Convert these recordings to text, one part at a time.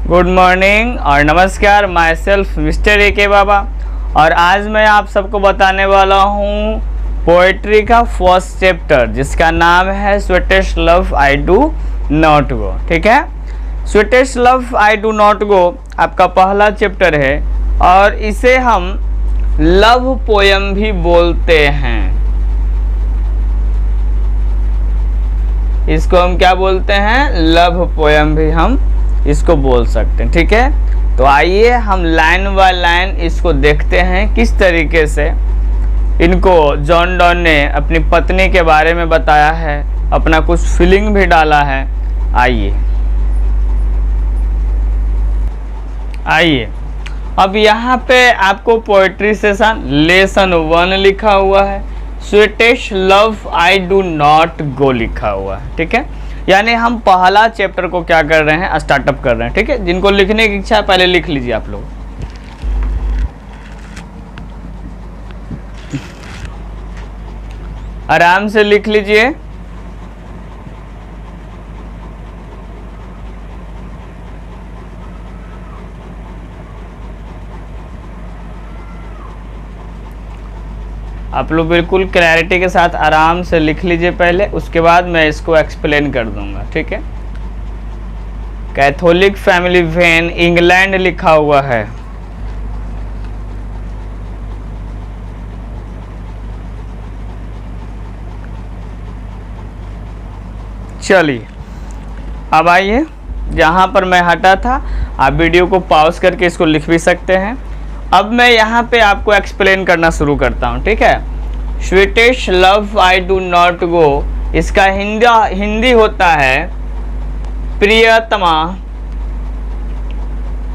Good morning और नमस्कार। Myself mister A K. Baba. और आज मैं आप सबको बताने वाला हूँ पोएट्री का फर्स्ट चैप्टर जिसका नाम है sweetest love I do not गो। ठीक है, sweetest love I do not गो आपका पहला चैप्टर है और इसे हम लव पोयम भी बोलते हैं। इसको हम क्या बोलते हैं? लव पोयम भी हम इसको बोल सकते हैं। ठीक है, तो आइए हम लाइन बाय लाइन इसको देखते हैं किस तरीके से इनको जॉन डॉन ने अपनी पत्नी के बारे में बताया है, अपना कुछ फीलिंग भी डाला है। आइए अब यहाँ पे आपको पोएट्री सेशन लेसन 1 लिखा हुआ है, sweetest love I do not गो लिखा हुआ है। ठीक है, यानी हम पहला चैप्टर को क्या कर रहे हैं? स्टार्टअप कर रहे हैं। ठीक है, जिनको लिखने की इच्छा है पहले लिख लीजिए आप लोग। आराम से लिख लीजिए। आप लोग बिल्कुल क्लैरिटी के साथ आराम से लिख लीजिए पहले, उसके बाद मैं इसको एक्सप्लेन कर दूंगा। ठीक है, कैथोलिक फैमिली वेन इंग्लैंड लिखा हुआ है। चलिए अब आइए, जहां पर मैं हटा था आप वीडियो को पॉज करके इसको लिख भी सकते हैं। अब मैं यहाँ पे आपको एक्सप्लेन करना शुरू करता हूँ। ठीक है, sweetest love I do not गो, इसका हिंदी होता है प्रियतमा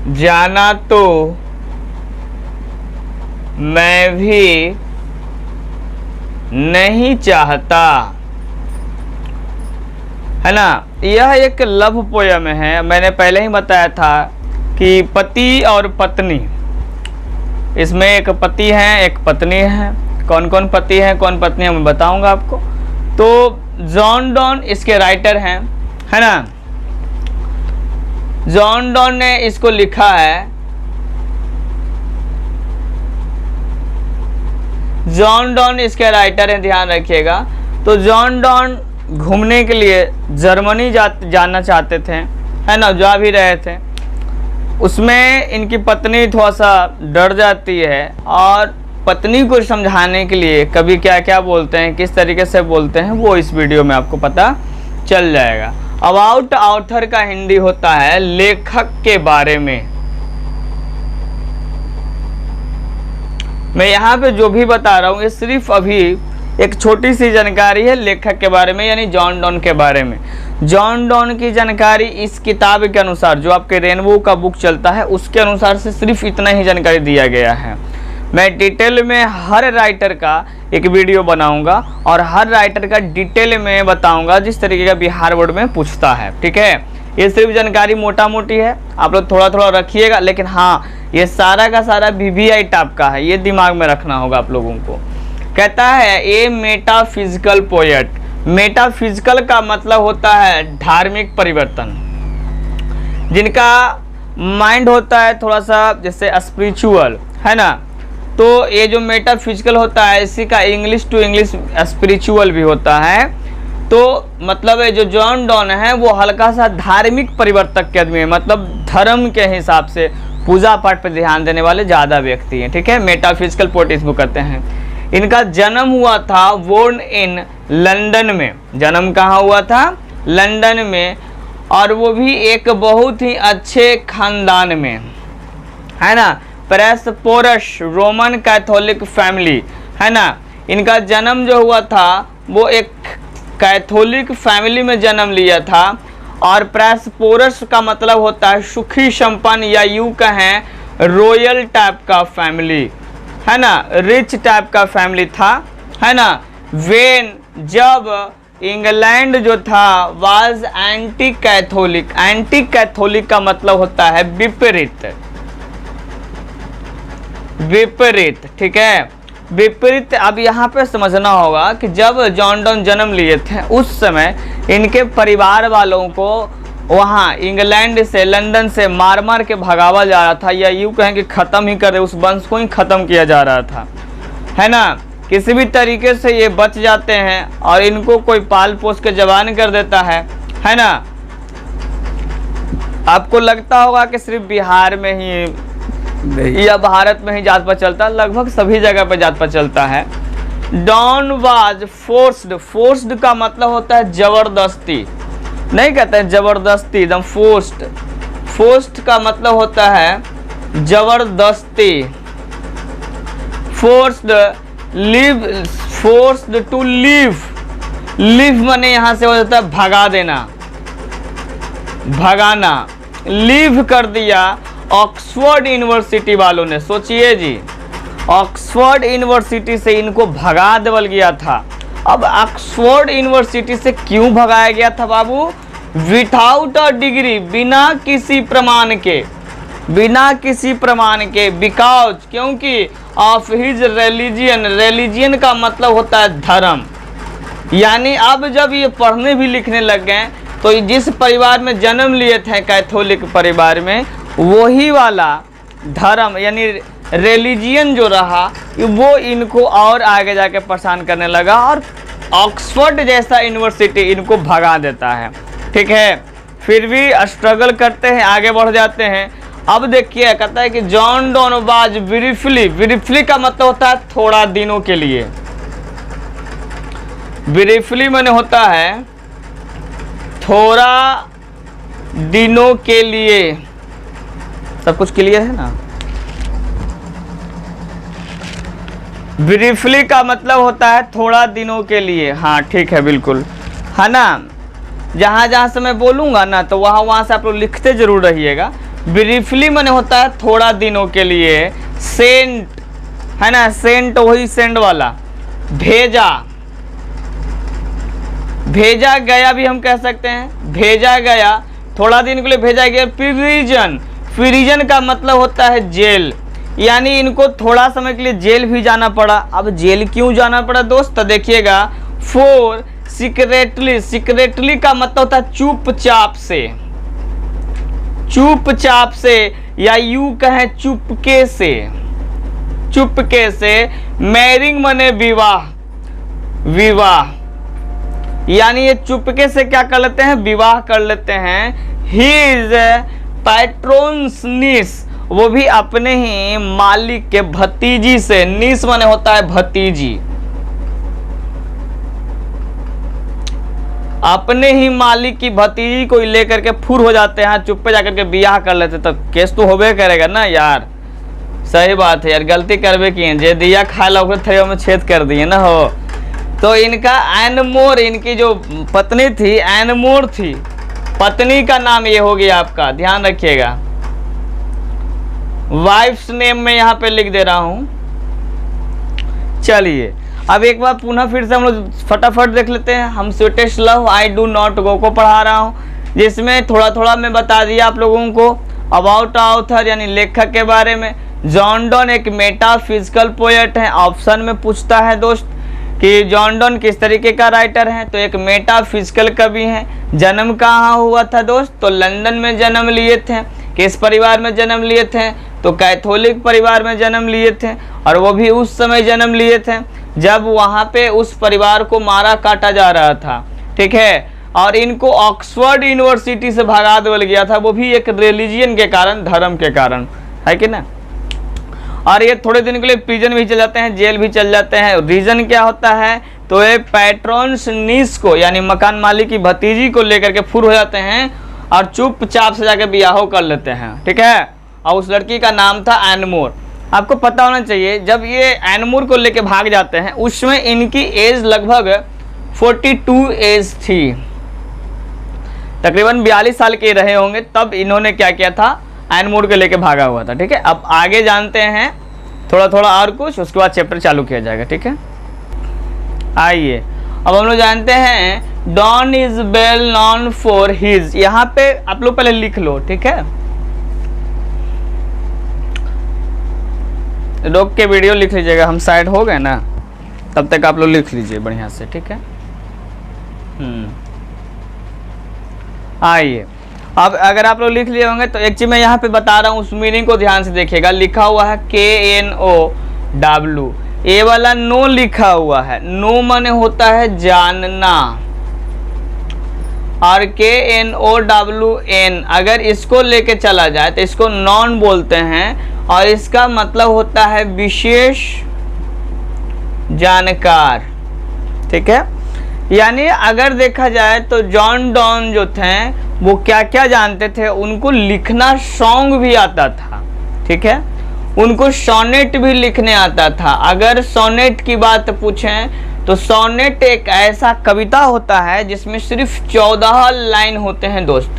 जाना तो मैं भी नहीं चाहता, है ना। यह एक लव पोयम है। मैंने पहले ही बताया था कि पति और पत्नी, इसमें एक पति है एक पत्नी है। कौन कौन पति है कौन पत्नी है मैं बताऊंगा आपको। तो जॉन डॉन इसके राइटर हैं, है ना। जॉन डॉन ने इसको लिखा है। जॉन डॉन इसके राइटर हैं, ध्यान रखिएगा। तो जॉन डॉन घूमने के लिए जर्मनी जाना चाहते थे, है ना, जा भी रहे थे। उसमें इनकी पत्नी थोड़ा सा डर जाती है और पत्नी को समझाने के लिए कभी क्या क्या बोलते हैं, किस तरीके से बोलते हैं, वो इस वीडियो में आपको पता चल जाएगा। अबाउट ऑथर का हिंदी होता है लेखक के बारे में। मैं यहाँ पे जो भी बता रहा हूँ ये सिर्फ अभी एक छोटी सी जानकारी है लेखक के बारे में, यानी जॉन डॉन के बारे में। जॉन डॉन की जानकारी इस किताब के अनुसार, जो आपके रेनबो का बुक चलता है उसके अनुसार से सिर्फ इतना ही जानकारी दिया गया है। मैं डिटेल में हर राइटर का एक वीडियो बनाऊंगा और हर राइटर का डिटेल में बताऊंगा जिस तरीके का बिहार बोर्ड में पूछता है। ठीक है, ये सिर्फ जानकारी मोटा मोटी है, आप लोग थोड़ा थोड़ा रखिएगा, लेकिन हाँ ये सारा का सारा VVI टाइप का है, ये दिमाग में रखना होगा आप लोगों को। कहता है ए मेटाफिजिकल पोएट। मेटाफिजिकल का मतलब होता है धार्मिक परिवर्तन, जिनका माइंड होता है थोड़ा सा जैसे स्पिरिचुअल, है ना। तो ये जो मेटाफिजिकल होता है इसी का इंग्लिश टू इंग्लिश स्पिरिचुअल भी होता है। तो मतलब ये जो जॉन डॉन है वो हल्का सा धार्मिक परिवर्तक के आदमी है, मतलब धर्म के हिसाब से पूजा पाठ पर ध्यान देने वाले ज़्यादा व्यक्ति हैं। ठीक है, मेटाफिजिकल पोएट इसको कहते हैं। इनका जन्म हुआ था बोर्न इन लंदन में। जन्म कहाँ हुआ था? लंदन में, और वो भी एक बहुत ही अच्छे खानदान में, है ना। प्रेसपोरस रोमन कैथोलिक फैमिली, है ना। इनका जन्म जो हुआ था वो एक कैथोलिक फैमिली में जन्म लिया था। और प्रेसपोरस का मतलब होता है सुखी संपन्न, या यूँ कहें रॉयल टाइप का फैमिली, है ना, रिच टाइप का फैमिली था, है ना। वेन जब इंग्लैंड जो था was anti Catholic. Anti Catholic का मतलब होता है विपरीत, विपरीत। ठीक है, विपरीत। अब यहाँ पे समझना होगा कि जब जॉन डॉन जन्म लिए थे उस समय इनके परिवार वालों को वहाँ इंग्लैंड से, लंदन से मार मार के भगावा जा रहा था, या यूँ कहें कि ख़त्म ही कर दे, उस वंश को ही ख़त्म किया जा रहा था, है ना। किसी भी तरीके से ये बच जाते हैं और इनको कोई पाल पोस के जवान कर देता है ना। आपको लगता होगा कि सिर्फ बिहार में ही या भारत में ही जात पात चलता है, लगभग सभी जगह पर जात पात चलता है। डॉन वाज फोर्स्ड, फोर्स्ड का मतलब होता है जबरदस्ती, नहीं कहते हैं जबरदस्ती, एकदम फोर्स्ड। फोर्स्ड का मतलब होता है जबरदस्ती। Forced live, forced to live, live माने यहाँ से हो जाता है भगा देना, भगाना। लिव कर दिया ऑक्सफोर्ड यूनिवर्सिटी वालों ने, सोचिए जी, ऑक्सफोर्ड यूनिवर्सिटी से इनको भगा देवल गया था। अब ऑक्सफोर्ड यूनिवर्सिटी से क्यों भगाया गया था बाबू? विदाउट अ डिग्री, बिना किसी प्रमाण के, बिना किसी प्रमाण के, बिकॉज, क्योंकि ऑफ हिज रिलीजियन, रिलीजियन का मतलब होता है धर्म। यानी अब जब ये पढ़ने भी लिखने लग गए तो जिस परिवार में जन्म लिए थे, कैथोलिक परिवार में, वही वाला धर्म यानी रिलीजियन जो रहा वो इनको और आगे जाके परेशान करने लगा और ऑक्सफोर्ड जैसा यूनिवर्सिटी इनको भगा देता है। ठीक है, फिर भी स्ट्रगल करते हैं, आगे बढ़ जाते हैं। अब देखिए कहता है कि John Donne was briefly, briefly का मतलब होता है थोड़ा दिनों के लिए, ब्रीफली माने होता है थोड़ा दिनों के लिए। सब कुछ क्लियर है ना? ब्रीफली का मतलब होता है थोड़ा दिनों के लिए। हाँ ठीक है, बिल्कुल, है ना। जहाँ जहाँ से मैं बोलूँगा ना तो वहाँ वहाँ से आप लोग लिखते जरूर रहिएगा। ब्रीफली माने होता है थोड़ा दिनों के लिए। सेंट, है ना, सेंट वही सेंड वाला, भेजा, भेजा गया भी हम कह सकते हैं, भेजा गया, थोड़ा दिन के लिए भेजा गया। प्रिजन, प्रिजन का मतलब होता है जेल, यानी इनको थोड़ा समय के लिए जेल भी जाना पड़ा। अब जेल क्यों जाना पड़ा दोस्त? तो देखिएगा, फोर सीक्रेटली, सीक्रेटली का मतलब होता है चुपचाप से, चुपचाप से, या यूं कहें चुपके से, चुपके से। मैरिंग मने विवाह, विवाह, यानी ये चुपके से क्या कर लेते हैं? विवाह कर लेते हैं। हिज पैट्रोन्स नीस, वो भी अपने ही मालिक के भतीजी से। नीस माने होता है भतीजी, अपने ही मालिक की भतीजी को लेकर के फुर हो जाते हैं, चुप्पे जाकर के बियाह कर लेते। तब केस तो होबे करेगा ना यार। सही बात है यार, गलती करबे किए, जे दिया खा ला थैया में छेद कर दिए ना हो। तो इनका एनमोर, इनकी जो पत्नी थी एनमोर थी, पत्नी का नाम ये हो गया आपका, ध्यान रखिएगा। वाइफ्स नेम में यहाँ पे लिख दे रहा हूँ। चलिए अब एक बार पुनः फिर से हम लोग फटाफट देख लेते हैं। हम sweetest love I do not गो को पढ़ा रहा हूँ, जिसमें थोड़ा थोड़ा मैं बता दिया आप लोगों को अबाउट ऑथर यानी लेखक के बारे में। जॉन डॉन एक मेटाफिजिकल पोएट है। ऑप्शन में पूछता है दोस्त कि जॉन डॉन किस तरीके का राइटर है, तो एक मेटाफिजिकल कवि हैं। जन्म कहाँ हुआ था दोस्त? तो लंदन में जन्म लिए थे। किस परिवार में जन्म लिए थे? तो कैथोलिक परिवार में जन्म लिए थे, और वो भी उस समय जन्म लिए थे जब वहाँ पे उस परिवार को मारा काटा जा रहा था। ठीक है, और इनको ऑक्सफोर्ड यूनिवर्सिटी से भगा दिया गया था, वो भी एक रिलीजियन के कारण, धर्म के कारण, है कि ना। और ये थोड़े दिन के लिए प्रिजन भी चल जाते हैं, जेल भी चल जाते हैं। रीजन क्या होता है? तो ये पैट्रॉन्स नीस को यानी मकान मालिक की भतीजी को लेकर के फुर हो जाते हैं और चुपचाप से जाकर बियाह कर लेते हैं। ठीक है, और उस लड़की का नाम था एनमोर। आपको पता होना चाहिए जब ये एनमोर को लेकर भाग जाते हैं उसमें इनकी एज लगभग 42 एज थी, तकरीबन 42 साल के रहे होंगे तब इन्होंने क्या किया था, एनमोर को लेके भागा हुआ था। ठीक है, अब आगे जानते हैं थोड़ा थोड़ा और कुछ, उसके बाद चैप्टर चालू किया जाएगा। ठीक है, आइए अब हम लोग जानते हैं Don is well known for his. यहाँ पे आप लोग पहले लिख लो, ठीक है, रोक के वीडियो लिख लीजिएगा, हम साइड हो गए ना, तब तक आप लोग लिख लीजिए बढ़िया से। ठीक है, आइए अब अगर आप लोग लिख लिए होंगे तो एक चीज मैं यहाँ पे बता रहा हूँ, उस मीनिंग को ध्यान से देखिएगा। लिखा हुआ है KNOW, ये वाला नो लिखा हुआ है। नो माने होता है जानना, और KNOWN अगर इसको लेके चला जाए तो इसको नॉन बोलते हैं, और इसका मतलब होता है विशेष जानकार। ठीक है, यानी अगर देखा जाए तो जॉन डॉन जो थे वो क्या क्या जानते थे, उनको लिखना सॉन्ग भी आता था। ठीक है, उनको सोनेट भी लिखने आता था। अगर सोनेट की बात पूछें तो सोनेट एक ऐसा कविता होता है जिसमें सिर्फ 14 लाइन होते हैं दोस्त।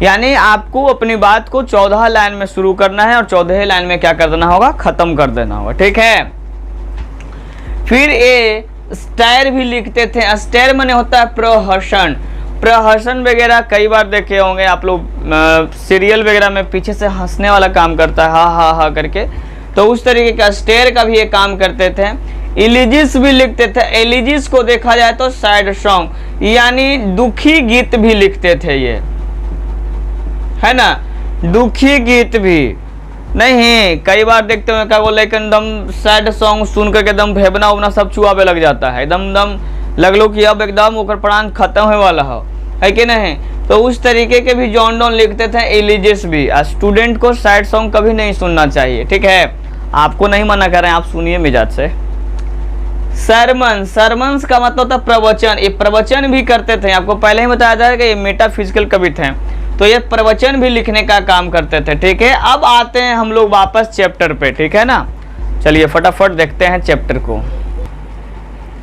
यानी आपको अपनी बात को 14 लाइन में शुरू करना है और 14 लाइन में क्या कर देना होगा, खत्म कर देना होगा। ठीक है, फिर ये स्टायर भी लिखते थे। स्टायर माने होता है प्रहसन। प्रहसन वगैरह कई बार देखे होंगे आप लोग, सीरियल वगैरह में पीछे से हंसने वाला काम करता है, हा हा हा करके, तो उस तरीके का स्टेयर का भी ये काम करते थे। एलिजिस भी लिखते थे। एलिजिस को देखा जाए तो सैड सॉन्ग यानी दुखी गीत भी लिखते थे ये, है ना, दुखी गीत भी नहीं। कई बार देखते हुए क्या बोले, एकदम सैड सॉन्ग सुन करके एकदम भेबना उबना सब चुआवे लग जाता है, एकदम लग लो कि अब एकदम ओकर प्राण खत्म होने वाला हो, है कि नहीं। तो उस तरीके के भी जॉन डॉन लिखते थे। एलिजिस भी। स्टूडेंट को सैड सॉन्ग कभी नहीं सुनना चाहिए। ठीक है, आपको नहीं मना कर रहे हैं, आप सुनिए मिजाज से। सरमन, सरमन्स का मतलब होता है प्रवचन। ये प्रवचन भी करते थे, आपको पहले ही बताया जाए कि ये मेटाफिजिकल कवि थे, तो ये प्रवचन भी लिखने का काम करते थे। ठीक है, अब आते हैं हम लोग वापस चैप्टर पे। ठीक है ना, चलिए फटाफट देखते हैं चैप्टर को।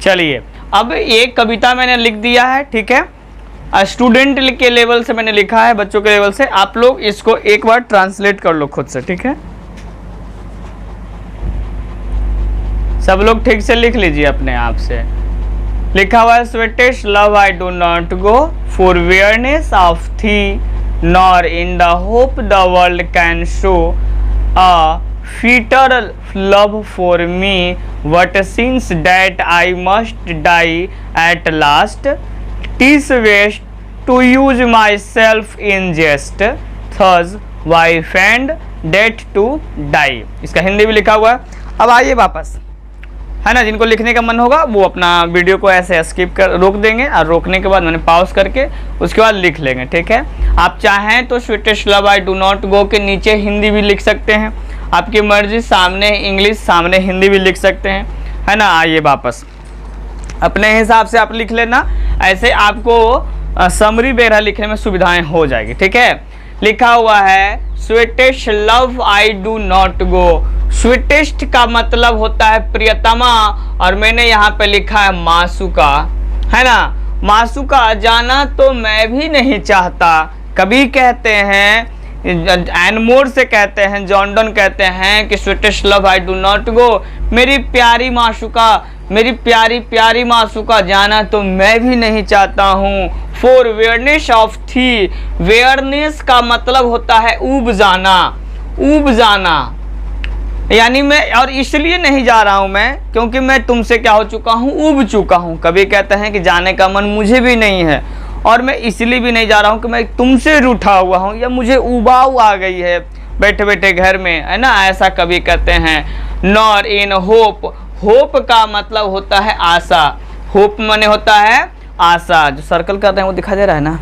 चलिए, अब एक कविता मैंने लिख दिया है। ठीक है, स्टूडेंट के लेवल से मैंने लिखा है, बच्चों के लेवल से। आप लोग इसको एक बार ट्रांसलेट कर लो खुद से। ठीक है, सब लोग ठीक से लिख लीजिए अपने आप से। लिखा हुआ है, sweetest love I do not go for weariness of thee nor in the hope the world can show a fitter love for me, what since that I must die at last, 'tis waste to use myself in jest, thus wife and death to die। इसका हिंदी भी लिखा हुआ है। अब आइए वापस, है ना, जिनको लिखने का मन होगा वो अपना वीडियो को ऐसे स्किप कर रोक देंगे, और रोकने के बाद मैंने पॉज करके उसके बाद लिख लेंगे। ठीक है, आप चाहें तो sweetest love I do not गो के नीचे हिंदी भी लिख सकते हैं, आपकी मर्जी, सामने इंग्लिश सामने हिंदी भी लिख सकते हैं, है ना। आइए वापस, अपने हिसाब से आप लिख लेना, ऐसे आपको समरी वगैरह लिखने में सुविधाएं हो जाएगी। ठीक है, लिखा हुआ है, sweetest love I do not go. Sweetest का मतलब होता है प्रियतमा, और मैंने यहाँ पे लिखा है मासूका, है ना। मासूका, जाना तो मैं भी नहीं चाहता। कभी कहते हैं, एनमोर से कहते हैं, जॉन डॉन कहते हैं कि sweetest love I do not गो, मेरी प्यारी माशुका, मेरी प्यारी प्यारी माशुका, जाना तो मैं भी नहीं चाहता हूँ। फॉर वेयरनेस ऑफ थी, वेयरनेस का मतलब होता है ऊब जाना, ऊब जाना, यानी मैं, और इसलिए नहीं जा रहा हूँ मैं क्योंकि मैं तुमसे क्या हो चुका हूँ, ऊब चुका हूँ। कभी कहते हैं कि जाने का मन मुझे भी नहीं है, और मैं इसलिए भी नहीं जा रहा हूँ कि मैं तुमसे रूठा हुआ हूँ या मुझे उबाऊ आ गई है बैठे बैठे घर में, है ना, ऐसा कभी कहते हैं। नॉर इन होप, होप का मतलब होता है आशा। होप माने होता है आशा। जो सर्कल करते हैं वो दिखा दे रहा है ना,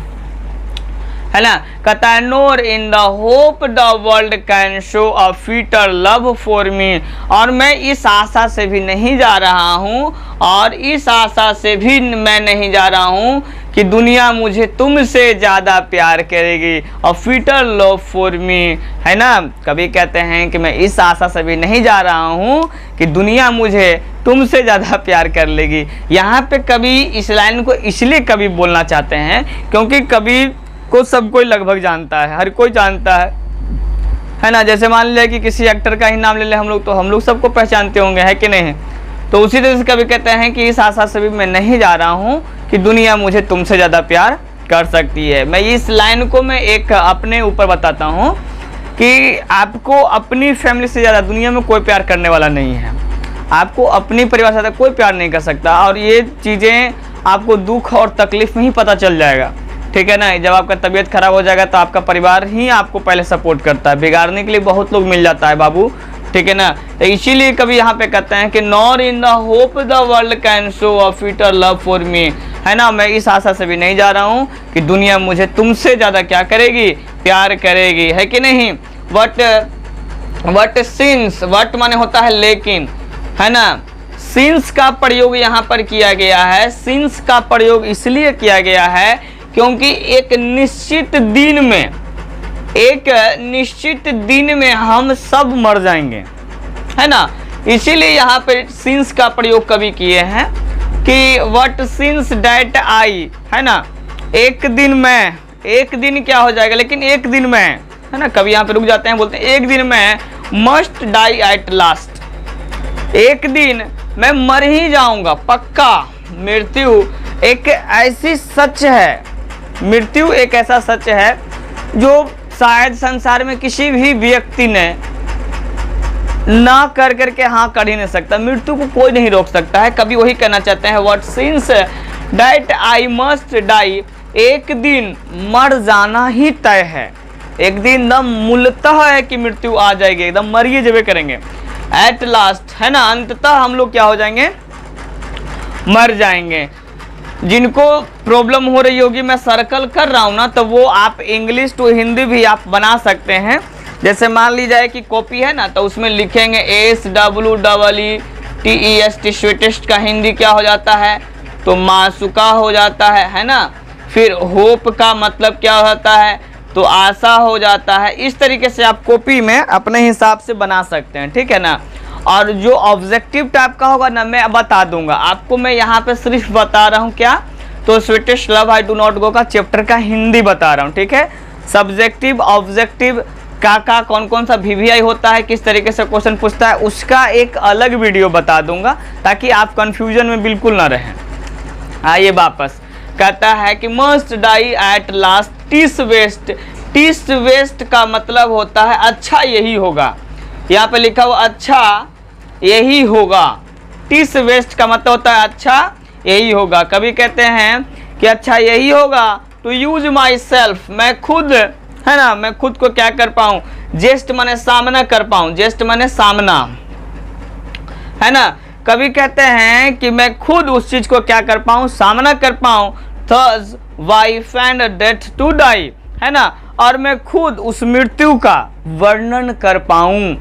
है ना। कहता है, nor in the hope the world can show a fitter love for me, और मैं इस आशा से भी नहीं जा रहा हूँ, और इस आशा से भी मैं नहीं जा रहा हूँ कि दुनिया मुझे तुमसे ज़्यादा प्यार करेगी। अ फिटर लव फॉर मी, है ना। कभी कहते हैं कि मैं इस आशा से भी नहीं जा रहा हूँ कि दुनिया मुझे तुमसे ज़्यादा प्यार कर लेगी। यहाँ पे कभी इस लाइन को इसलिए कभी बोलना चाहते हैं क्योंकि कभी को सब कोई लगभग जानता है, हर कोई जानता है ना। जैसे मान लिया कि किसी एक्टर का ही नाम ले ले हम लोग, तो हम लोग सबको पहचानते होंगे, है कि नहीं। तो उसी तरह से कभी कहते हैं कि इस आशा से भी मैं नहीं जा रहा हूँ कि दुनिया मुझे तुमसे ज़्यादा प्यार कर सकती है। मैं इस लाइन को मैं एक अपने ऊपर बताता हूँ कि आपको अपनी फैमिली से ज़्यादा दुनिया में कोई प्यार करने वाला नहीं है। आपको अपनी परिवार से ज़्यादा कोई प्यार नहीं कर सकता, और ये चीज़ें आपको दुख और तकलीफ में ही पता चल जाएगा। ठीक है ना। जब आपका तबीयत खराब हो जाएगा तो आपका परिवार ही आपको पहले सपोर्ट करता है, बिगाड़ने के लिए बहुत लोग मिल जाता है बाबू, ठीक है ना। तो इसीलिए कभी यहाँ पे कहते हैं कि nor in the hope the world can show a fitter love for मी, है ना। मैं इस आशा से भी नहीं जा रहा हूँ कि दुनिया मुझे तुमसे ज़्यादा क्या करेगी, प्यार करेगी, है कि नहीं। वट सिंस, वट माने होता है लेकिन, है ना। सिंस का प्रयोग यहाँ पर किया गया है। सिंस का प्रयोग इसलिए किया गया है क्योंकि एक निश्चित दिन में हम सब मर जाएंगे, है ना। इसीलिए यहाँ पे सिंस का प्रयोग कभी किए हैं कि व्हाट सिंस डैट आई, है ना। एक दिन क्या हो जाएगा, लेकिन एक दिन में, है ना। कभी यहाँ पे रुक जाते हैं, बोलते हैं एक दिन में मस्ट डाई एट लास्ट, एक दिन मैं मर ही जाऊंगा पक्का। मृत्यु एक ऐसी सच है, मृत्यु एक ऐसा सच है जो शायद संसार में किसी भी व्यक्ति ने ना कर करके हाँ कर ही नहीं सकता। मृत्यु को कोई नहीं रोक सकता है। कभी वही कहना चाहते हैं what since that I must die, एक दिन मर जाना ही तय है, एक दिन एकदम मूलतः है कि मृत्यु आ जाएगी, एकदम मरिए जबे करेंगे एट लास्ट, है ना। अंततः हम लोग क्या हो जाएंगे, मर जाएंगे। जिनको प्रॉब्लम हो रही होगी, मैं सर्कल कर रहा हूँ ना, तो वो आप इंग्लिश टू हिंदी भी आप बना सकते हैं। जैसे मान ली जाए कि कॉपी है ना, तो उसमें लिखेंगे SWEETEST, स्वीटेस्ट का हिंदी क्या हो जाता है, तो मासूका हो जाता है ना। फिर होप का मतलब क्या होता है, तो आशा हो जाता है। इस तरीके से आप कॉपी में अपने हिसाब से बना सकते हैं, ठीक है ना। और जो ऑब्जेक्टिव टाइप का होगा ना, मैं बता दूंगा आपको। मैं यहाँ पे सिर्फ बता रहा हूँ क्या, तो sweetest love I do not गो का चैप्टर का हिंदी बता रहा हूँ, ठीक है। सब्जेक्टिव ऑब्जेक्टिव का कौन कौन सा VVI होता है, किस तरीके से क्वेश्चन पूछता है, उसका एक अलग वीडियो बता दूंगा ताकि आप कंफ्यूजन में बिल्कुल ना रहें। आइए वापस, कहता है कि must die at last TISS waste. TISS waste का मतलब होता है अच्छा यही होगा, यहाँ पे लिखा हुआ अच्छा यही होगा। टिस वेस्ट का मतलब होता है अच्छा यही होगा। कभी कहते हैं कि अच्छा यही होगा टू यूज माई सेल्फ, मैं खुद, है ना, मैं खुद को क्या कर पाऊँ, जेस्ट माने सामना कर पाऊँ, जेस्ट माने सामना, है ना। कभी कहते हैं कि मैं खुद उस चीज को क्या कर पाऊँ, सामना कर पाऊँ। Thus wife and death to die, है ना, और मैं खुद उस मृत्यु का वर्णन कर पाऊँ।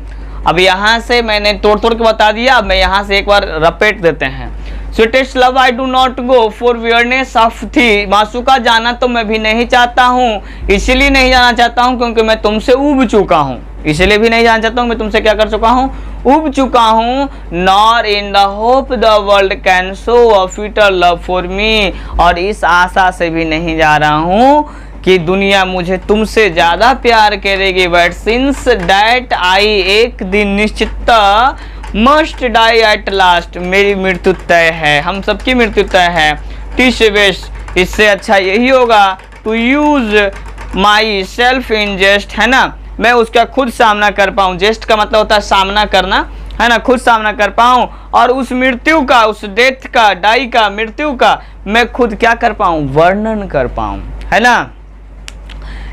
अब यहाँ से मैंने तोड़ तोड़ के बता दिया, अब मैं यहाँ से एक बार रपेट देते हैं। Sweetest love I do not go for weariness of thee, मासूका जाना तो मैं भी नहीं चाहता हूँ, इसलिए नहीं जाना चाहता हूँ क्योंकि मैं तुमसे उब चुका हूँ। इसलिए भी नहीं जाना चाहता हूँ, मैं तुमसे क्या कर चुका हूँ, उब चुका हूँ। Nor in the hope the world can show a fitter love for me, और इस आशा से भी नहीं जा रहा हूँ कि दुनिया मुझे तुमसे ज़्यादा प्यार करेगी। बट सिंस डैट आई, एक दिन निश्चितः, मस्ट डाई एट लास्ट, मेरी मृत्यु तय है, हम सबकी मृत्यु तय है। टिस वेस्ट, इससे अच्छा यही होगा to use myself in jest, है ना, मैं उसका खुद सामना कर पाऊँ। जेस्ट का मतलब होता है सामना करना, है ना, खुद सामना कर पाऊँ, और उस मृत्यु का, उस डेथ का, डाई का, मृत्यु का मैं खुद क्या कर पाऊँ, वर्णन कर पाऊँ, है ना।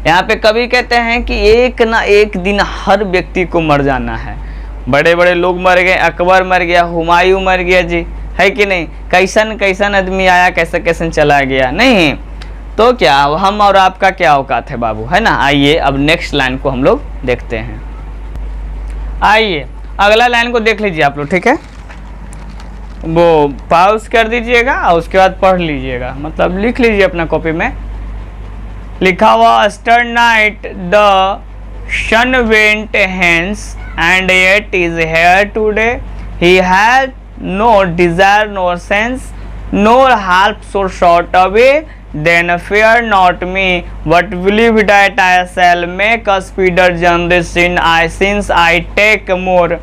यहाँ पे कभी कहते हैं कि एक ना एक दिन हर व्यक्ति को मर जाना है। बड़े बड़े लोग मर गए, अकबर मर गया, हुमायूं मर गया जी, है कि नहीं। कैसन कैसन आदमी आया, कैसे कैसे चला गया, नहीं तो क्या हम और आपका क्या औकात है बाबू, है ना। आइए अब नेक्स्ट लाइन को हम लोग देखते हैं। आइए अगला लाइन को देख लीजिए आप लोग, ठीक है। वो पॉज कर दीजिएगा और उसके बाद पढ़ लीजिएगा, मतलब लिख लीजिए अपना कॉपी में। लिखा हुआ yesternight the sun went hence and yet is here today, he had no desire nor sense nor help so short away, then fear not me but believe that I shall make a speeder journey since I take more,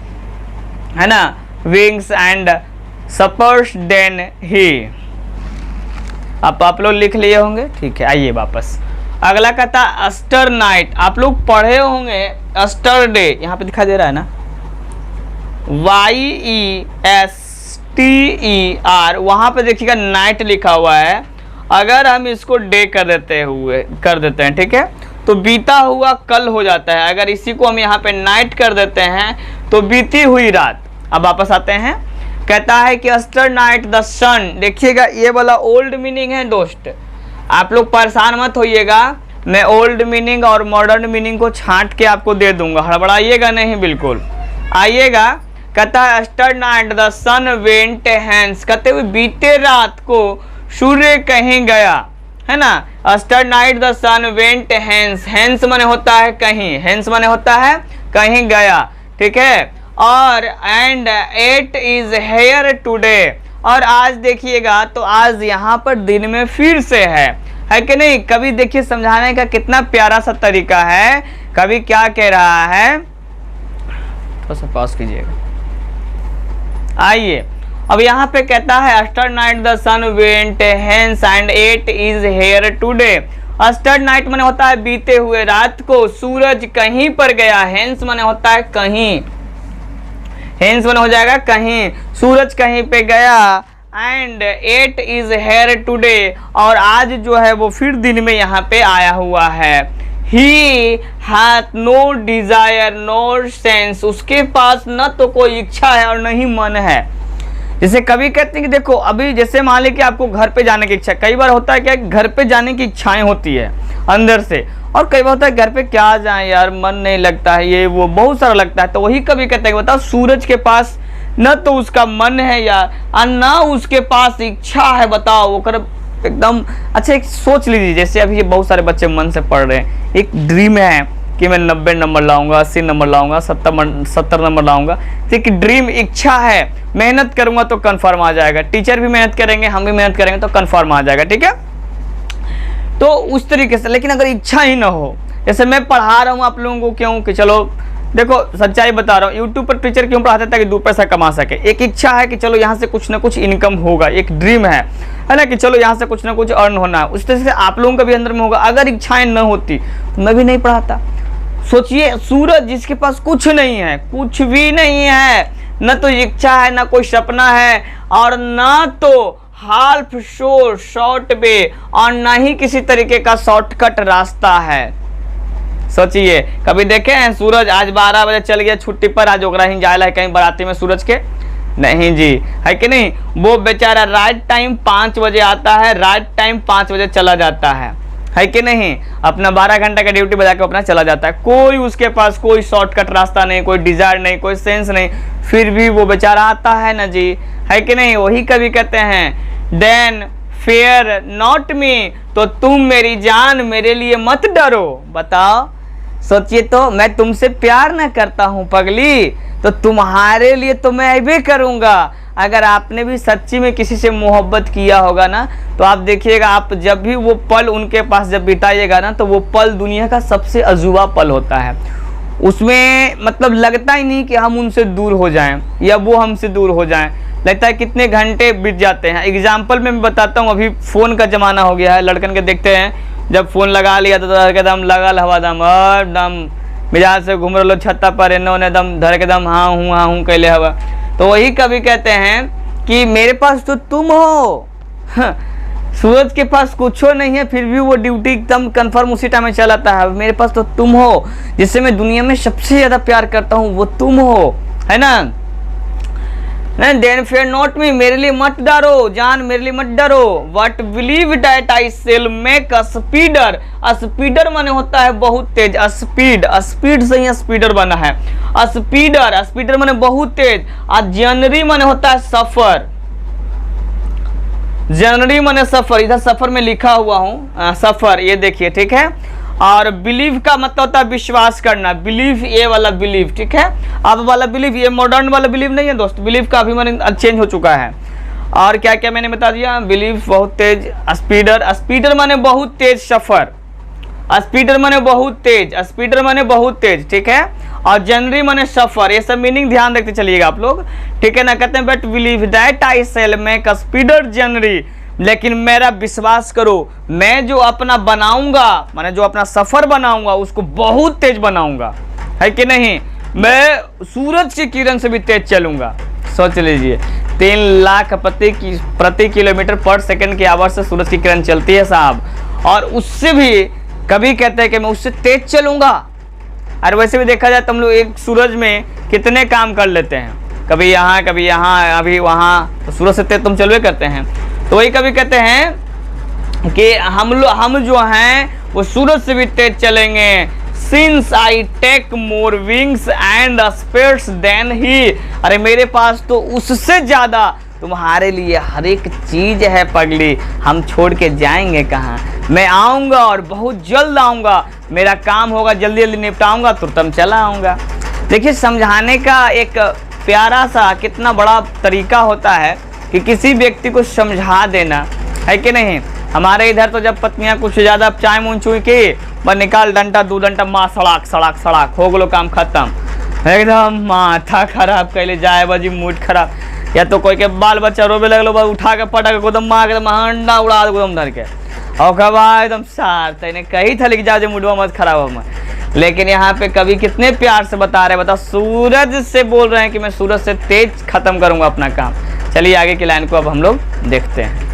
है ना, wings and suppers than he। अब आप लोग लिख लिए होंगे, ठीक है। आइए वापस, अगला कहता अस्टर नाइट, आप लोग पढ़े होंगे अस्टरडे, यहाँ पे दिखा दे रहा है ना, YESTER, वहाँ पे देखिएगा नाइट लिखा हुआ है, अगर हम इसको डे कर देते हैं, ठीक है, तो बीता हुआ कल हो जाता है। अगर इसी को हम यहाँ पे नाइट कर देते हैं तो बीती हुई रात। अब वापस आते हैं, कहता है कि अस्टर नाइट द सन। देखिएगा ये वाला ओल्ड मीनिंग है दोस्त, आप लोग परेशान मत होइएगा, मैं ओल्ड मीनिंग और मॉडर्न मीनिंग को छांट के आपको दे दूंगा, हड़बड़ाइएगा नहीं बिल्कुल। आइएगा, कहता है yesternight the sun went hence, कहते हुए बीते रात को सूर्य कहीं गया, है ना। Yesternight the sun went hence, hence माने होता है कहीं, हैंस माने होता है कहीं गया, ठीक है। और and yet is here today, और आज देखिएगा तो आज यहाँ पर दिन में फिर से है कि नहीं। कभी देखिए समझाने का कितना प्यारा सा तरीका है। कभी क्या कह रहा है, थोड़ा सा पॉज कीजिएगा। आइए, अब यहाँ पे कहता है yesternight the sun went hence and yet is here today. Yesternight माने होता है बीते हुए रात को, सूरज कहीं पर गया, हेंस माने होता है कहीं, हेंस माने हो जाएगा कहीं, सूरज कहीं पे गया, and yet is here today, और आज जो है वो फिर दिन में यहाँ पे आया हुआ है। He hath no desire no sense, उसके पास न तो कोई इच्छा है और न ही मन है। जैसे कभी कहते हैं कि देखो अभी जैसे मान लीजिए कि आपको घर पे जाने की इच्छा, कई बार होता है क्या घर पे जाने की इच्छाएं होती है अंदर से, और कई बार होता है घर पे क्या जाए यार, मन नहीं लगता है, ये वो बहुत सारा लगता है। तो वही कभी कहते हैं बताओ, सूरज के पास न तो उसका मन है यार और न उसके पास इच्छा है, बताओ वो कर एकदम। अच्छा एक सोच लीजिए, जैसे अभी बहुत सारे बच्चे मन से पढ़ रहे हैं, एक ड्रीम है कि मैं 90 नंबर लाऊंगा, 80 नंबर लाऊंगा, 70 नंबर लाऊंगा, एक ड्रीम इच्छा है, मेहनत करूंगा तो कंफर्म आ जाएगा, टीचर भी मेहनत करेंगे, हम भी मेहनत करेंगे तो कंफर्म आ जाएगा, ठीक है। तो उस तरीके से, लेकिन अगर इच्छा ही ना हो, जैसे मैं पढ़ा रहा हूँ आप लोगों को, क्यों कि चलो देखो सच्चाई बता रहा हूँ, यूट्यूब पर टीचर क्यों पढ़ाते हैं, ताकि 2 पैसा कमा सके। एक इच्छा है कि चलो यहाँ से कुछ ना कुछ इनकम होगा, एक ड्रीम है ना, कि चलो यहाँ से कुछ ना कुछ अर्न होना है। उस तरह से आप लोगों का भी अंदर में होगा। अगर इच्छाएं न होती तो मैं भी नहीं पढ़ाता। सोचिए, सूरज जिसके पास कुछ नहीं है, कुछ भी नहीं है, न तो इच्छा है, न कोई सपना है, और न तो हाल्फ शोर शॉर्ट वे, और न ही किसी तरीके का शॉर्टकट रास्ता है। सोचिए, कभी देखे हैं सूरज आज 12 बजे चल गया छुट्टी पर, आज ओकरा ही जायला है कहीं बाराती में सूरज के, नहीं जी, है कि नहीं। वो बेचारा राइट टाइम 5 बजे आता है, राइट टाइम 5 बजे चला जाता है कि नहीं। अपना 12 घंटा का ड्यूटी बजा के अपना चला जाता है। कोई उसके पास कोई शॉर्टकट रास्ता नहीं, कोई डिजायर नहीं, कोई सेंस नहीं, फिर भी वो बेचारा आता है ना जी, है कि नहीं। वही कभी कहते हैं, देन फेयर नॉट मी, तो तुम मेरी जान मेरे लिए मत डरो। बताओ, सोचिए तो, मैं तुमसे प्यार ना करता हूँ पगली, तो तुम्हारे लिए तो मैं ऐसे करूँगा। अगर आपने भी सच्ची में किसी से मोहब्बत किया होगा ना, तो आप देखिएगा, आप जब भी वो पल उनके पास जब बिताइएगा ना, तो वो पल दुनिया का सबसे अजूबा पल होता है। उसमें मतलब लगता ही नहीं कि हम उनसे दूर हो जाएं या वो हमसे दूर हो जाएं, लगता है कितने घंटे बीत जाते हैं। एग्जाम्पल में मैं बताता हूँ, अभी फ़ोन का ज़माना हो गया है, लड़कन के देखते हैं जब फ़ोन लगा लिया तो एकदम लगल हवा दम, और दम मिजाज से घूम रहे छत्ता पर, एने दम धर के दम हाँ हूँ कैले हवा। तो वही कभी कहते हैं कि मेरे पास तो तुम हो। सूरज के पास कुछ नहीं है, फिर भी वो ड्यूटी एकदम कंफर्म उसी टाइम में चलाता है। मेरे पास तो तुम हो, जिससे मैं दुनिया में सबसे ज़्यादा प्यार करता हूँ, वो तुम हो, है ना। देन फेयर नॉट मी, मेरे लिए मत डरो जान, मेरे लिए मत डरो। But believe that I shall make a speedier. Speedier माने होता है बहुत तेज, स्पीड, स्पीड से ही स्पीडर बना है। स्पीडर, स्पीडर माने बहुत तेज। जनरी माने होता है सफर, जनरी माने सफर, इधर सफर में लिखा हुआ हूँ सफर, ये देखिए, ठीक है। और बिलीव का मतलब होता है विश्वास करना, बिलीव, ये वाला बिलीव, ठीक है। अब वाला बिलीव, ये मॉडर्न वाला बिलीव नहीं है दोस्त, बिलीव का अभी मैंने चेंज हो चुका है। और क्या क्या मैंने बता दिया, बिलीव बहुत तेज, स्पीडर, स्पीडर माने बहुत तेज सफर, स्पीडर माने बहुत तेज, स्पीडर माने बहुत तेज, ठीक है। और जनरी माने सफर, ये सब मीनिंग ध्यान रखते चलिएगा आप लोग, ठीक है ना। कहते हैं but believe that I shall make a speedier जनरी, लेकिन मेरा विश्वास करो, मैं जो अपना बनाऊंगा, माने जो अपना सफर बनाऊंगा उसको बहुत तेज बनाऊंगा, है कि नहीं। मैं सूरज की किरण से भी तेज चलूंगा, सोच लीजिए। 3 लाख प्रति किलोमीटर पर सेकंड की आवाज से सूरज की किरण चलती है साहब, और उससे भी कभी कहते हैं कि मैं उससे तेज चलूंगा। और वैसे भी देखा जाए तो हम लोग एक सूरज में कितने काम कर लेते हैं, कभी यहाँ कभी यहाँ अभी वहाँ, तो सूरज से तेज तुम चलवे करते हैं। तो वही कभी कहते हैं कि हम जो हैं वो सूरज से भी तेज चलेंगे। Since I take more wings and speeds than he, अरे मेरे पास तो उससे ज़्यादा तुम्हारे लिए हर एक चीज़ है पगली, हम छोड़ के जाएंगे कहाँ। मैं आऊँगा और बहुत जल्द आऊँगा, मेरा काम होगा जल्दी जल्दी निपटाऊँगा, तुरंत चला आऊँगा। देखिए समझाने का एक प्यारा सा कितना बड़ा तरीका होता है कि किसी व्यक्ति को समझा देना, है कि नहीं। हमारे इधर तो जब पत्नियां कुछ ज़्यादा चाय मुँह छुई की बस निकाल डंटा 2 डंटा माँ सड़ाक सड़ाक सड़ाक हो गलो, काम खत्म। एकदम माथा खराब कैले जाए बजी, मूड खराब। या तो कोई के बाल बच्चा रोबे लगलो बस उठा के पटक गोदम मार के हंडा उड़ा दे गोदम धर के, और कबा एकदम सार तैने कही था लेकिन जाओ मुडवा मत खराब हो मत। लेकिन यहाँ पे कवि कितने प्यार से बता रहे हैं, बता सूरज से बोल रहे हैं कि मैं सूरज से तेज खत्म करूंगा अपना काम। चलिए आगे की लाइन को अब हम लोग देखते हैं।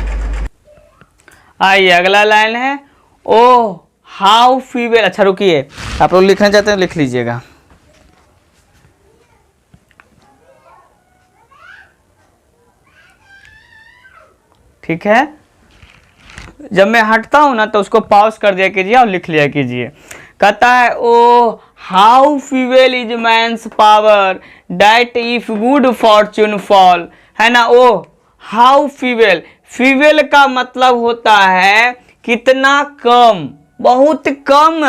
आइए अगला लाइन है, ओ हाउ फीमेल। अच्छा रुकिए, आप लोग लिखना चाहते हैं लिख लीजिएगा। ठीक है, जब मैं हटता हूं ना तो उसको पॉज कर दिया कीजिए और लिख लिया कीजिए। कहता है O how feeble is man's power that if good fortune fall, है ना। ओ हाउ फीवेल, फीवेल का मतलब होता है कितना कम, बहुत कम।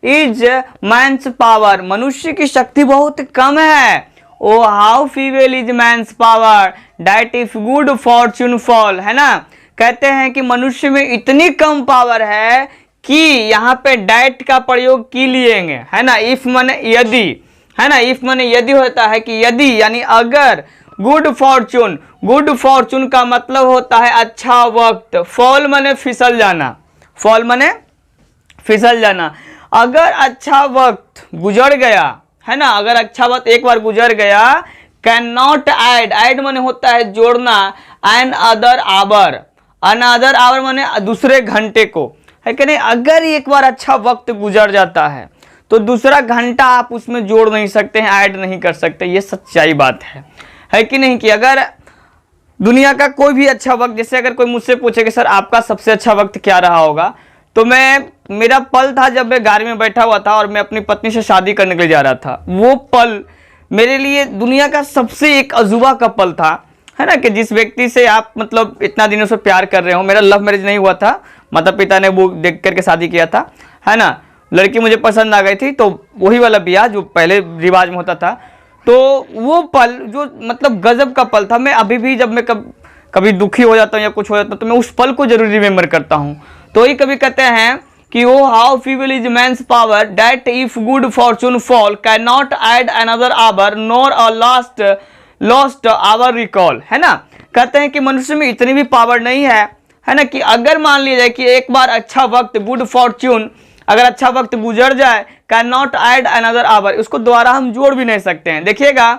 इज मैंस पावर, मनुष्य की शक्ति बहुत कम है। O how feeble is man's power that if good fortune fall, है ना। कहते हैं कि मनुष्य में इतनी कम पावर है कि यहाँ पे डैट का प्रयोग की लिएंगे, है ना। इफ माने यदि, है ना। इफ माने यदि होता है कि यदि यानी अगर। गुड फॉर्चून, गुड फॉर्चून का मतलब होता है अच्छा वक्त। फॉल माने फिसल जाना, फॉल माने फिसल जाना। अगर अच्छा वक्त गुजर गया, है ना, अगर अच्छा वक्त एक बार गुजर गया। कैन नॉट ऐड, ऐड माने होता है जोड़ना। Another hour, another hour माने दूसरे घंटे को, है कि नहीं। अगर एक बार अच्छा वक्त गुजर जाता है तो दूसरा घंटा आप उसमें जोड़ नहीं सकते हैं, ऐड नहीं कर सकते। ये सच्चाई बात है कि नहीं। कि अगर दुनिया का कोई भी अच्छा वक्त, जैसे अगर कोई मुझसे पूछे कि सर आपका सबसे अच्छा वक्त क्या रहा होगा, तो मेरा पल था जब मैं गाड़ी में बैठा हुआ था और मैं अपनी पत्नी से शादी करने के लिए जा रहा था। वो पल मेरे लिए दुनिया का सबसे एक अजूबा का पल था, है ना। कि जिस व्यक्ति से आप मतलब इतना दिनों से प्यार कर रहे हो। मेरा लव मैरिज नहीं हुआ था, माता पिता ने वो देख करके शादी किया था, है ना। लड़की मुझे पसंद आ गई थी, तो वही वाला ब्याह जो पहले रिवाज में होता था। तो वो पल जो मतलब गजब का पल था। मैं अभी भी जब मैं कभी दुखी हो जाता हूँ या कुछ हो जाता हूँ तो मैं उस पल को जरूर रिमेम्बर करता हूँ। तो ही कभी कहते हैं कि O how feeble is man's power that if good fortune fall can not add another hour nor a lost hour recall, है ना। कहते हैं कि मनुष्य में इतनी भी पावर नहीं है ना, कि अगर मान लिया जाए कि एक बार अच्छा वक्त, गुड फॉर्चून, अगर अच्छा वक्त गुजर जाए, can not add another our, उसको दोबारा हम जोड़ भी नहीं सकते हैं। देखिएगा,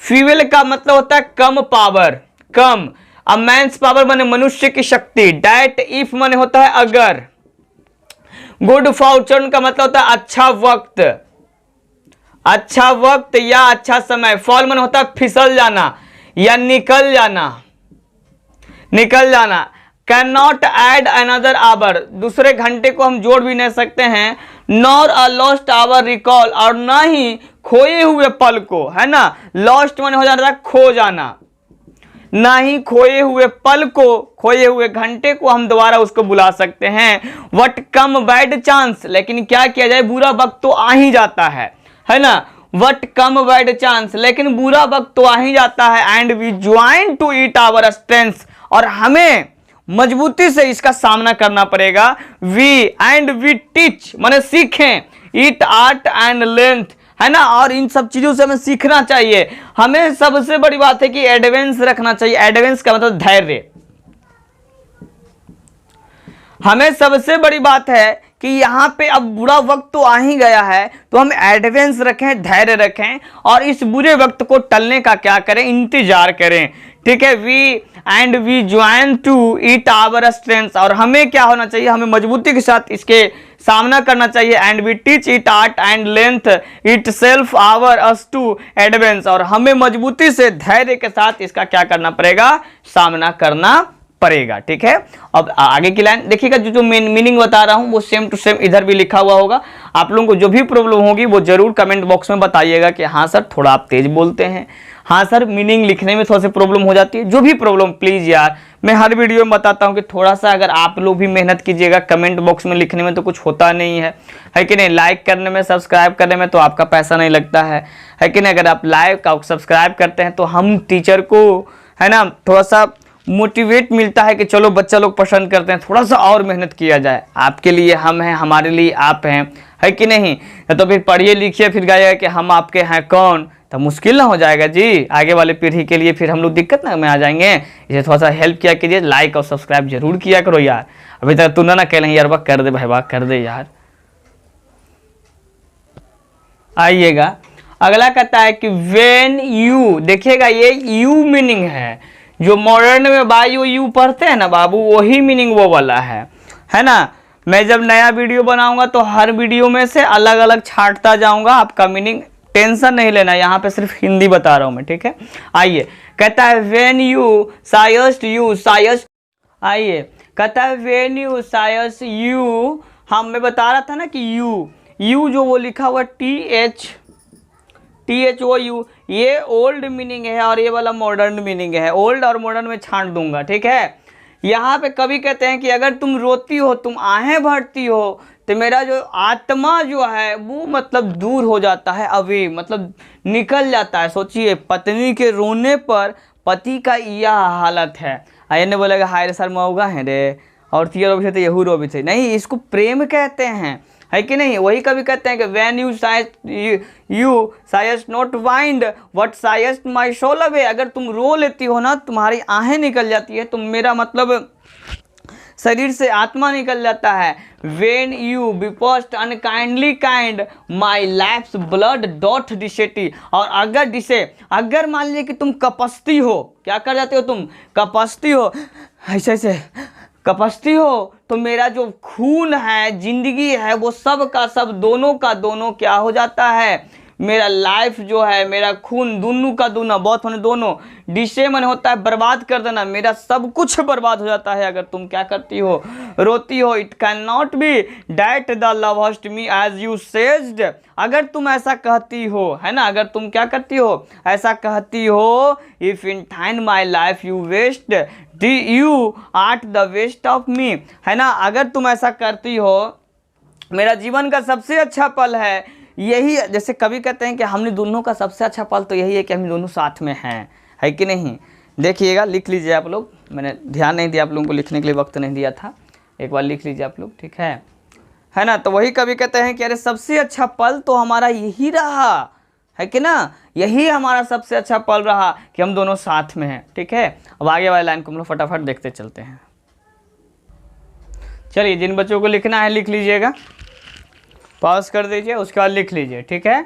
फीमेल का मतलब होता है कम पावर, कम। अब मैंस पावर माने मनुष्य की शक्ति। डैट इफ माने होता है अगर। गुड फॉर्चून का मतलब होता है अच्छा वक्त, अच्छा वक्त या अच्छा समय। फॉल माने होता है फिसल जाना या निकल जाना, निकल जाना। Can not add another hour, दूसरे घंटे को हम जोड़ भी नहीं सकते हैं। Nor a lost hour recall, और ना ही खोए हुए पल को, है ना। लॉस्ट माने हो जाता है खो जाना, ना ही खोए हुए पल को, खोए हुए घंटे को हम दोबारा उसको बुला सकते हैं। वट कम बैड चांस, लेकिन क्या किया जाए, बुरा वक्त तो आ ही जाता है ना। वट कम बैड चांस, लेकिन बुरा वक्त तो आ ही जाता है। And we join to it our strength, और हमें मजबूती से इसका सामना करना पड़ेगा। वी टीच माने सीखें, इट आर्ट एंड लेंथ, है ना। और इन सब चीजों से हमें सीखना चाहिए। हमें सबसे बड़ी बात है कि एडवेंस रखना चाहिए। एडवेंस का मतलब धैर्य। हमें सबसे बड़ी बात है कि यहाँ पे अब बुरा वक्त तो आ ही गया है, तो हम एडवेंस रखें, धैर्य रखें, और इस बुरे वक्त को टलने का क्या करें, इंतजार करें। ठीक है, we join to it our strength, और हमें क्या होना चाहिए, हमें मजबूती के साथ इसके सामना करना चाहिए। And we teach it art and length itself our us to advance, और हमें मजबूती से धैर्य के साथ इसका क्या करना पड़ेगा, सामना करना पड़ेगा। ठीक है, अब आगे की लाइन देखिएगा, जो मीनिंग बता रहा हूं वो सेम टू सेम इधर भी लिखा हुआ होगा। आप लोगों को जो भी प्रॉब्लम होगी वो जरूर कमेंट बॉक्स में बताइएगा कि हाँ सर थोड़ा आप तेज बोलते हैं, हाँ सर मीनिंग लिखने में थोड़ा सी प्रॉब्लम हो जाती है, जो भी प्रॉब्लम प्लीज यार, मैं हर वीडियो में बताता हूं कि थोड़ा सा अगर आप लोग भी मेहनत कीजिएगा, कमेंट बॉक्स में लिखने में तो कुछ होता नहीं है कि नहीं, लाइक करने में, सब्सक्राइब करने में तो आपका पैसा नहीं लगता है कि नहीं। अगर आप लाइक और सब्सक्राइब करते हैं तो हम टीचर को, है ना, थोड़ा सा मोटिवेट मिलता है कि चलो बच्चा लोग पसंद करते हैं, थोड़ा सा और मेहनत किया जाए। आपके लिए हम हैं, हमारे लिए आप हैं, है कि नहीं। तो फिर पढ़िए लिखिए फिर गाइएगा कि हम आपके हैं कौन, तो मुश्किल ना हो जाएगा जी आगे वाले पीढ़ी के लिए, फिर हम लोग दिक्कत ना में आ जाएंगे। इसे थोड़ा सा हेल्प किया कीजिए, लाइक और सब्सक्राइब जरूर किया करो यार। अभी तक तू ना कह रही यार, कर दे भाई, कर दे यार। आइएगा अगला कहता है कि वेन यू, देखिएगा ये यू मीनिंग है, जो मॉडर्न में बायो यू पढ़ते हैं ना बाबू, वही मीनिंग वो वाला है ना। मैं जब नया वीडियो बनाऊंगा तो हर वीडियो में से अलग अलग छांटता जाऊंगा, आपका मीनिंग टेंशन नहीं लेना, यहाँ पे सिर्फ हिंदी बता रहा हूं मैं। ठीक है, आइए कहता है वेन यू सायस्ट यू सायस्ट, आइए कहता है वेन यू सायस्ट यू, हम मैं बता रहा था ना कि यू जो वो लिखा हुआ THOU, ये ओल्ड मीनिंग है और ये वाला मॉडर्न मीनिंग है। ओल्ड और मॉडर्न में छांट दूंगा। ठीक है, यहाँ पे कवि कहते हैं कि अगर तुम रोती हो, तुम आहें भरती हो, तो मेरा जो आत्मा जो है वो मतलब दूर हो जाता है, अवे मतलब निकल जाता है। सोचिए पत्नी के रोने पर पति का यह हालत है। आइए ने बोलेगा हाय रे सर मऊगा है रे, और तिया रो भी थे यहू रो भी थे, नहीं, इसको प्रेम कहते हैं, है कि नहीं। वही कभी कहते हैं कि when you sigh'st not wind what sigh'st my soul away, अगर तुम रो लेती हो ना, तुम्हारी आहें निकल जाती है, तुम मेरा मतलब शरीर से आत्मा निकल जाता है। When you weep'st unkindly kind my life's blood doth डिसेटी, और अगर मान लीजिए कि तुम कपस्ती हो, क्या कर जाते हो तुम, कपस्ती हो, ऐसे कपस्ती हो, तो मेरा जो खून है, जिंदगी है, वो सब का सब, दोनों का दोनों क्या हो जाता है, मेरा लाइफ जो है, मेरा खून दोनों का दोनों, बहुत होने दोनों, डिशे मन होता है बर्बाद कर देना, मेरा सब कुछ बर्बाद हो जाता है अगर तुम क्या करती हो, रोती हो। It can not be that the lov'st me as you say'st, अगर तुम ऐसा कहती हो, है ना, अगर तुम क्या करती हो, ऐसा कहती हो, if in time my life you waste you art the waste of me, है ना, अगर तुम ऐसा करती हो, मेरा जीवन का सबसे अच्छा पल है यही, जैसे कवि कहते हैं कि हमने दोनों का सबसे अच्छा पल तो यही है कि हम दोनों साथ में हैं, है कि नहीं। देखिएगा, लिख लीजिए आप लोग, मैंने ध्यान नहीं दिया आप लोगों को, लिखने के लिए वक्त नहीं दिया था, एक बार लिख लीजिए आप लोग, ठीक है ना। तो वही कवि कहते हैं कि अरे सबसे अच्छा पल तो हमारा यही रहा, है कि ना, यही हमारा सबसे अच्छा पल रहा कि हम दोनों साथ में हैं। ठीक है, अब आगे वाली लाइन को हम लोग फटाफट देखते चलते हैं। चलिए, जिन बच्चों को लिखना है लिख लीजिएगा, पॉज कर दीजिए, उसके बाद लिख लीजिए। ठीक है,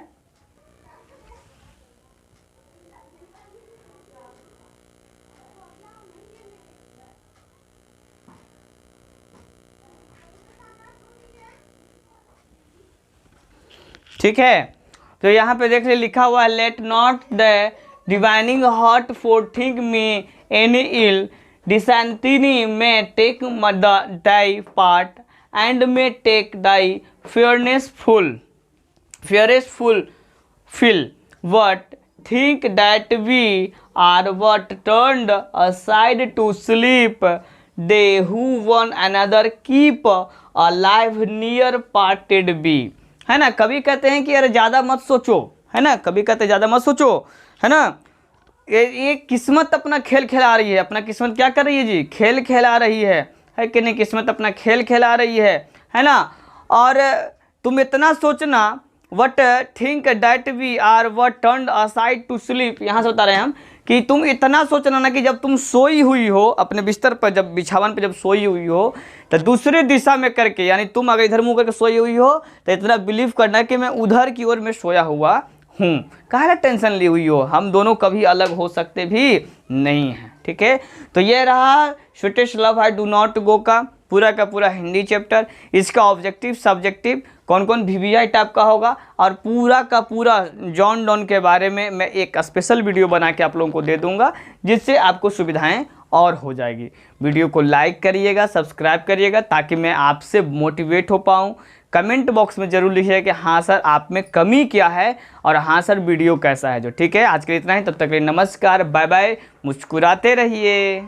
ठीक है। तो यहाँ पे देख ले लिखा हुआ है, let not the divining heart forethink me any ill, destiny may take thy part and may take thy fairness full fill what think that we are what turned aside to sleep, they who one another keep alive near parted be, है ना। कभी कहते हैं कि अरे ज़्यादा मत सोचो, है ना, कभी कहते हैं ज़्यादा मत सोचो, है ना। ये किस्मत अपना खेल खिला रही है, अपना किस्मत क्या कर रही है जी, खेल खिला रही है कि नहीं, किस्मत अपना खेल खिला रही है ना। और तुम इतना सोचना, but think that we are but turn aside to sleep, यहाँ से बता रहे हैं हम कि तुम इतना सोचना ना कि जब तुम सोई हुई हो अपने बिस्तर पर, जब बिछावन पर जब सोई हुई हो, तो दूसरे दिशा में करके, यानी तुम अगर इधर मुँह करके सोई हुई हो तो इतना बिलीव करना कि मैं उधर की ओर में सोया हुआ हूँ। काहे टेंशन ली हुई हो, हम दोनों कभी अलग हो सकते भी नहीं हैं। ठीक है, तो ये रहा sweetest love I do not गो का पूरा हिंदी चैप्टर। इसका ऑब्जेक्टिव सब्जेक्टिव कौन कौन VVI टाइप का होगा और पूरा का पूरा जॉन डॉन के बारे में मैं एक स्पेशल वीडियो बना के आप लोगों को दे दूंगा, जिससे आपको सुविधाएं और हो जाएगी। वीडियो को लाइक करिएगा, सब्सक्राइब करिएगा, ताकि मैं आपसे मोटिवेट हो पाऊँ। कमेंट बॉक्स में जरूर लिखिएगा कि हाँ सर आप में कमी क्या है और हाँ सर वीडियो कैसा है जो। ठीक है, आज के लिए इतना ही, तब तक के लिए नमस्कार, बाय बाय, मुस्कुराते रहिए।